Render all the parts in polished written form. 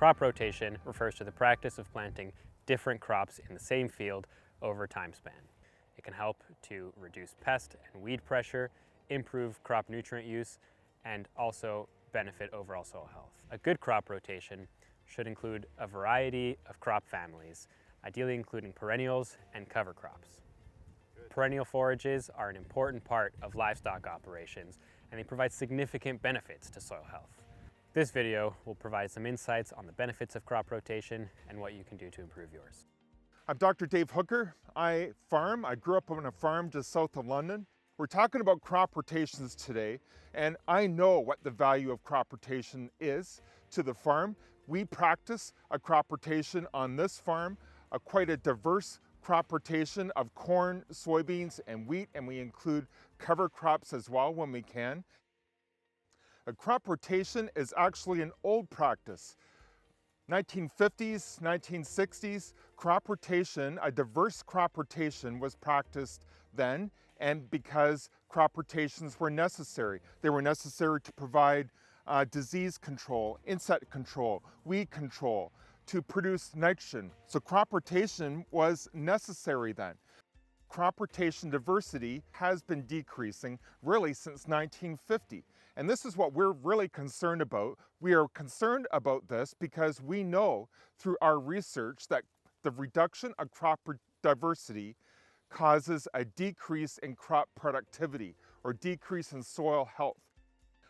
Crop rotation refers to the practice of planting different crops in the same field over a time span. It can help to reduce pest and weed pressure, improve crop nutrient use, and also benefit overall soil health. A good crop rotation should include a variety of crop families, ideally including perennials and cover crops. Perennial forages are an important part of livestock operations, and they provide significant benefits to soil health. This video will provide some insights on the benefits of crop rotation and what you can do to improve yours. I'm Dr. Dave Hooker. I farm. I grew up on a farm just south of London. We're talking about crop rotations today, and I know what the value of crop rotation is to the farm. We practice a crop rotation on this farm, quite a diverse crop rotation of corn, soybeans, and wheat, and we include cover crops as well when we can. A crop rotation is actually an old practice. 1950s, 1960s, crop rotation, a diverse crop rotation was practiced then, and because crop rotations were necessary. They were necessary to provide disease control, insect control, weed control, to produce nitrogen. So crop rotation was necessary then. Crop rotation diversity has been decreasing really since 1950. And this is what we're really concerned about. We are concerned about this because we know through our research that the reduction of crop diversity causes a decrease in crop productivity or decrease in soil health.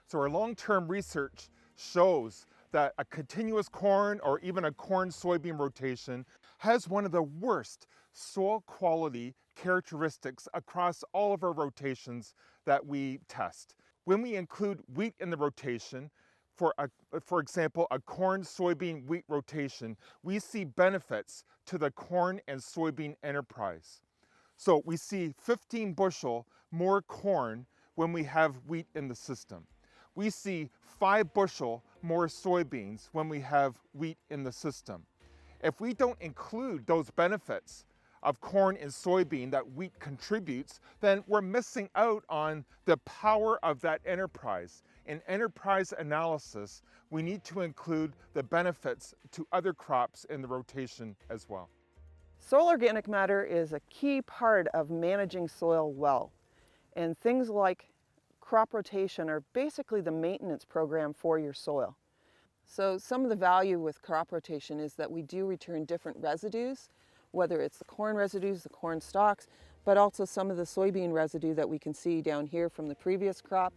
So our long-term research shows that a continuous corn or even a corn-soybean rotation has one of the worst soil quality characteristics across all of our rotations that we test. When we include wheat in the rotation, for example, a corn-soybean wheat rotation, we see benefits to the corn and soybean enterprise. So we see 15 bushel more corn when we have wheat in the system. We see 5 bushel more soybeans when we have wheat in the system. If we don't include those benefits of corn and soybean that wheat contributes, then we're missing out on the power of that enterprise. In enterprise analysis, we need to include the benefits to other crops in the rotation as well. Soil organic matter is a key part of managing soil well, and things like crop rotation are basically the maintenance program for your soil. So some of the value with crop rotation is that we do return different residues, whether it's the corn residues, the corn stalks, but also some of the soybean residue that we can see down here from the previous crop.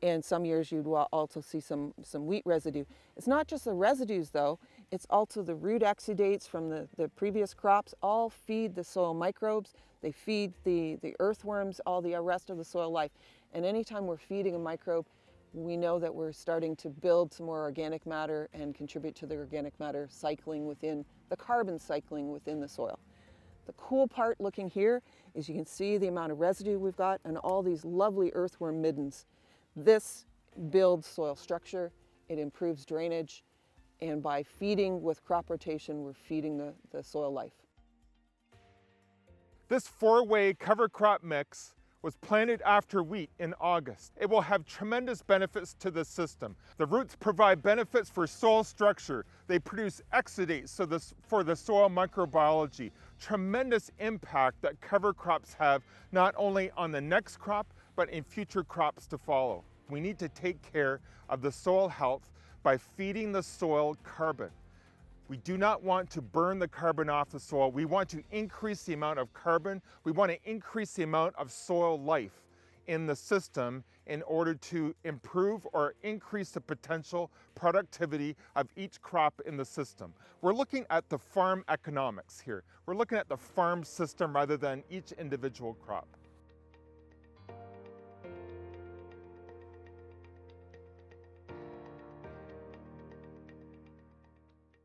And some years you'd also see some wheat residue. It's not just the residues though, it's also the root exudates from the previous crops all feed the soil microbes, they feed the earthworms, all the rest of the soil life. And anytime we're feeding a microbe, we know that we're starting to build some more organic matter and contribute to the organic matter cycling within the carbon cycling within the soil. The cool part looking here is you can see the amount of residue we've got and all these lovely earthworm middens. This builds soil structure, it improves drainage, and by feeding with crop rotation, we're feeding the soil life. This 4-way cover crop mix was planted after wheat in August. It will have tremendous benefits to the system. The roots provide benefits for soil structure. They produce exudates for the soil microbiology. Tremendous impact that cover crops have not only on the next crop, but in future crops to follow. We need to take care of the soil health by feeding the soil carbon. We do not want to burn the carbon off the soil. We want to increase the amount of carbon. We want to increase the amount of soil life in the system in order to improve or increase the potential productivity of each crop in the system. We're looking at the farm economics here. We're looking at the farm system rather than each individual crop.